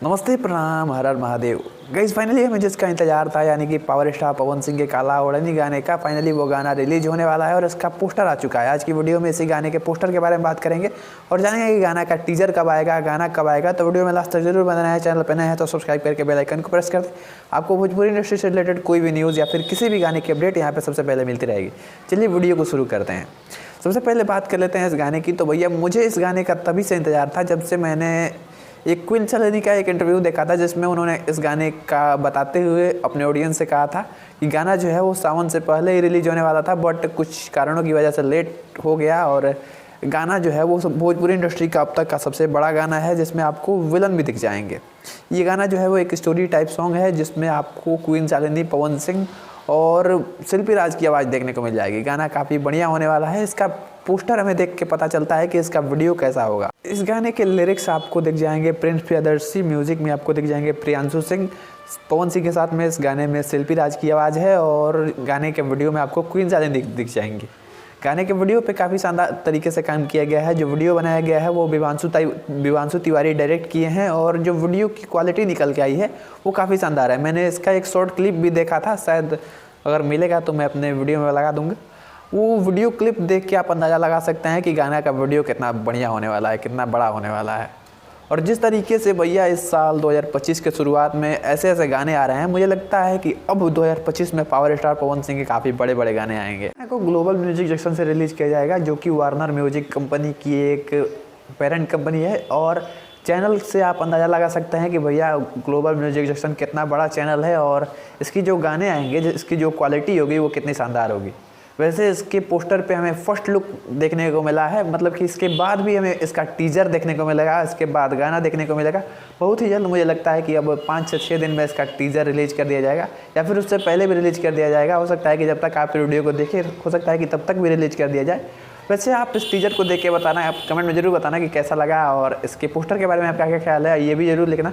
नमस्ते, प्रणाम, हर हर Mahadev. Guys finally हमें जिसका इंतजार था, यानी कि पावर स्टार पवन सिंह के काला ओढ़नी गाने का फाइनली वो गाना रिलीज होने वाला है और इसका पोस्टर आ चुका है। आज की वीडियो में इसी गाने के पोस्टर के बारे में बात करेंगे और जानेंगे कि गाना का टीजर कब आएगा, गाना कब आएगा। तो वीडियो में लास्ट तक जरूर बनाना है। चैनल पर नए हैं तो सब्सक्राइब करके बेल आइकन को प्रेस कर दें। आपको भोजपुरी इंडस्ट्री से रिलेटेड कोई भी न्यूज़ या फिर किसी भी गाने की अपडेट यहाँ पर सबसे पहले मिलती रहेगी। चलिए वीडियो को शुरू करते हैं। सबसे पहले बात कर लेते हैं इस गाने की। तो भैया मुझे इस गाने का तभी से इंतजार था जब से मैंने एक क्वीन चांदनी का एक इंटरव्यू देखा था, जिसमें उन्होंने इस गाने का बताते हुए अपने ऑडियंस से कहा था कि गाना जो है वो सावन से पहले ही रिलीज होने वाला था, बट कुछ कारणों की वजह से लेट हो गया। और गाना जो है वो भोजपुरी इंडस्ट्री का अब तक का सबसे बड़ा गाना है, जिसमें आपको विलन भी दिख जाएंगे। ये गाना जो है वो एक स्टोरी टाइप सॉन्ग है, जिसमें आपको क्वीन चांदनी, पवन सिंह और शिल्पी राज की आवाज़ देखने को मिल जाएगी। गाना काफ़ी बढ़िया होने वाला है। इसका पोस्टर हमें देख के पता चलता है कि इसका वीडियो कैसा होगा। इस गाने के लिरिक्स आपको दिख जाएंगे प्रिंस प्रियदर्शी, म्यूजिक में आपको दिख जाएंगे प्रियांशु सिंह। पवन सिंह के साथ में इस गाने में शिल्पी राज की आवाज़ है और गाने के वीडियो में आपको क्वीन चांदनी दिख जाएंगी। गाने के वीडियो पे काफ़ी शानदार तरीके से काम किया गया है। जो वीडियो बनाया गया है वो विवांशु तिवारी डायरेक्ट किए हैं और जो वीडियो की क्वालिटी निकल के आई है वो काफ़ी शानदार है। मैंने इसका एक शॉर्ट क्लिप भी देखा था, शायद अगर मिलेगा तो मैं अपने वीडियो में लगा दूँगा। वो वीडियो क्लिप देख के आप अंदाज़ा लगा सकते हैं कि गाना का वीडियो कितना बढ़िया होने वाला है, कितना बड़ा होने वाला है। और जिस तरीके से भैया इस साल 2025 के शुरुआत में ऐसे ऐसे गाने आ रहे हैं, मुझे लगता है कि अब 2025 में पावर स्टार पवन सिंह के काफ़ी बड़े बड़े गाने आएंगे। को ग्लोबल म्यूजिक जंक्शन से रिलीज़ किया जाएगा, जो कि वार्नर म्यूजिक कंपनी की एक पेरेंट कंपनी है। और चैनल से आप अंदाज़ा लगा सकते हैं कि भैया ग्लोबल म्यूजिक जंक्शन कितना बड़ा चैनल है और इसकी जो गाने आएंगे, इसकी जो क्वालिटी होगी वो कितनी शानदार होगी। वैसे इसके पोस्टर पे हमें फर्स्ट लुक देखने को मिला है, मतलब कि इसके बाद भी हमें इसका टीजर देखने को मिलेगा, इसके बाद गाना देखने को मिलेगा बहुत ही जल्द। मुझे लगता है कि अब 5 से 6 दिन में इसका टीजर रिलीज कर दिया जाएगा या फिर उससे पहले भी रिलीज कर दिया जाएगा। हो सकता है कि जब तक आप वीडियो को देखें, हो सकता है कि तब तक भी रिलीज कर दिया जाए। वैसे आप इस टीजर को देख के बताना, आप कमेंट में ज़रूर बताना कि कैसा लगा और इसके पोस्टर के बारे में आपका क्या ख्याल है, ये भी ज़रूर लिखना।